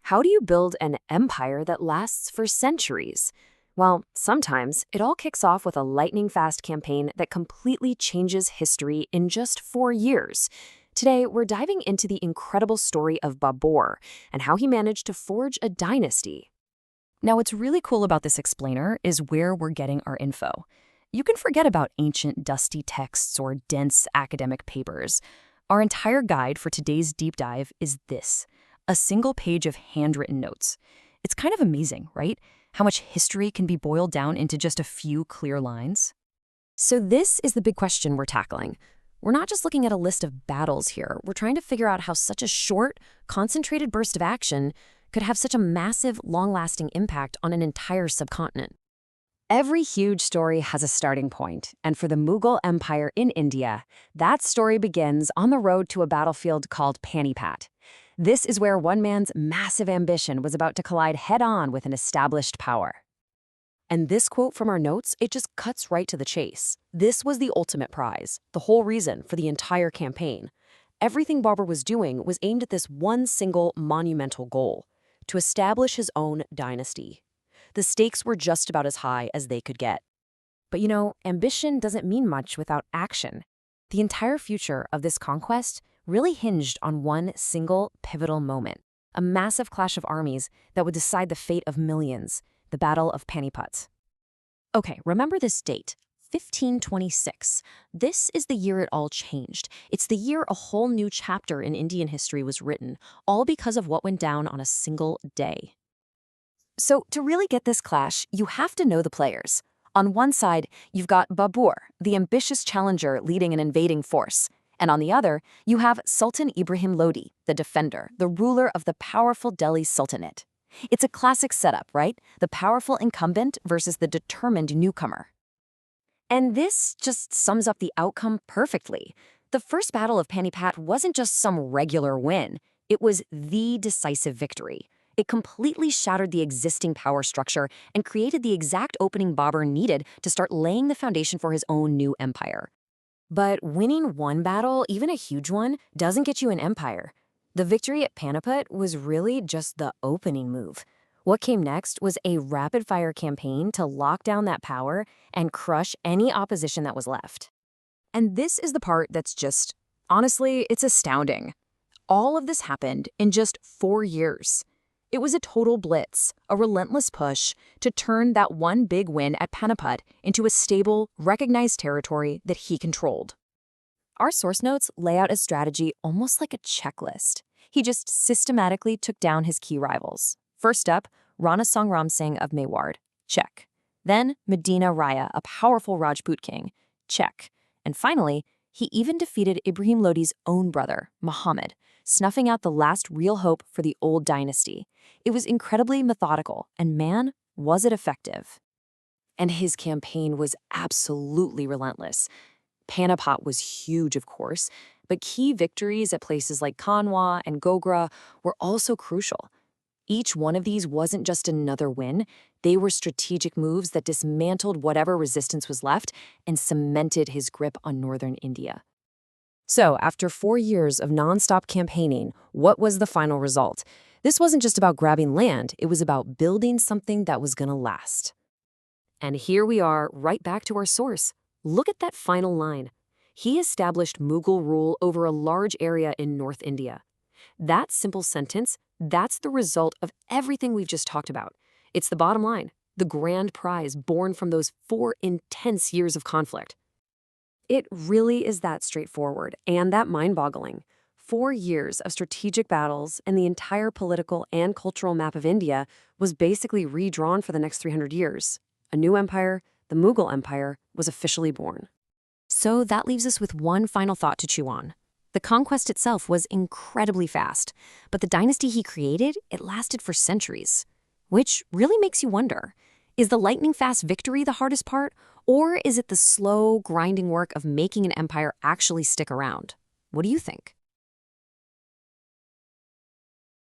How do you build an empire that lasts for centuries? Well, sometimes it all kicks off with a lightning-fast campaign that completely changes history in just 4 years. Today, we're diving into the incredible story of Babur and how he managed to forge a dynasty. Now, what's really cool about this explainer is where we're getting our info. You can forget about ancient dusty texts or dense academic papers. Our entire guide for today's deep dive is this: a single page of handwritten notes. It's kind of amazing, right? How much history can be boiled down into just a few clear lines. So this is the big question we're tackling. We're not just looking at a list of battles here. We're trying to figure out how such a short, concentrated burst of action could have such a massive, long-lasting impact on an entire subcontinent. Every huge story has a starting point, and for the Mughal Empire in India, that story begins on the road to a battlefield called Panipat. This is where one man's massive ambition was about to collide head-on with an established power. And this quote from our notes, it just cuts right to the chase. This was the ultimate prize, the whole reason for the entire campaign. Everything Babur was doing was aimed at this one single monumental goal: to establish his own dynasty. The stakes were just about as high as they could get. But ambition doesn't mean much without action. The entire future of this conquest really hinged on one single pivotal moment, a massive clash of armies that would decide the fate of millions, the Battle of Panipat. Okay, remember this date, 1526. This is the year it all changed. It's the year a whole new chapter in Indian history was written, all because of what went down on a single day. So to really get this clash, you have to know the players. On one side, you've got Babur, the ambitious challenger leading an invading force. And on the other, you have Sultan Ibrahim Lodi, the defender, the ruler of the powerful Delhi Sultanate. It's a classic setup, right? The powerful incumbent versus the determined newcomer. And this just sums up the outcome perfectly. The First Battle of Panipat wasn't just some regular win. It was the decisive victory. It completely shattered the existing power structure and created the exact opening Babur needed to start laying the foundation for his own new empire. But winning one battle, even a huge one, doesn't get you an empire. The victory at Panipat was really just the opening move. What came next was a rapid-fire campaign to lock down that power and crush any opposition that was left. And this is the part that's just, honestly, it's astounding. All of this happened in just 4 years. It was a total blitz, a relentless push to turn that one big win at Panipat into a stable, recognized territory that he controlled. Our source notes lay out a strategy almost like a checklist. He just systematically took down his key rivals. First up, Rana Sangram Singh of Mewar, check. Then Medina Raya, a powerful Rajput king, check. And finally, he even defeated Ibrahim Lodi's own brother, Muhammad, snuffing out the last real hope for the old dynasty. It was incredibly methodical, and man, was it effective. And his campaign was absolutely relentless. Panipat was huge, of course, but key victories at places like Kanwa and Gogra were also crucial. Each one of these wasn't just another win. They were strategic moves that dismantled whatever resistance was left and cemented his grip on northern India. So, after 4 years of nonstop campaigning, what was the final result? This wasn't just about grabbing land, it was about building something that was gonna last. And here we are, right back to our source. Look at that final line. He established Mughal rule over a large area in North India. That simple sentence, that's the result of everything we've just talked about. It's the bottom line, the grand prize born from those 4 intense years of conflict. It really is that straightforward and that mind-boggling. 4 years of strategic battles and the entire political and cultural map of India was basically redrawn for the next 300 years. A new empire, the Mughal Empire, was officially born. So that leaves us with one final thought to chew on. The conquest itself was incredibly fast, but the dynasty he created, it lasted for centuries. Which really makes you wonder, is the lightning-fast victory the hardest part, or is it the slow, grinding work of making an empire actually stick around? What do you think?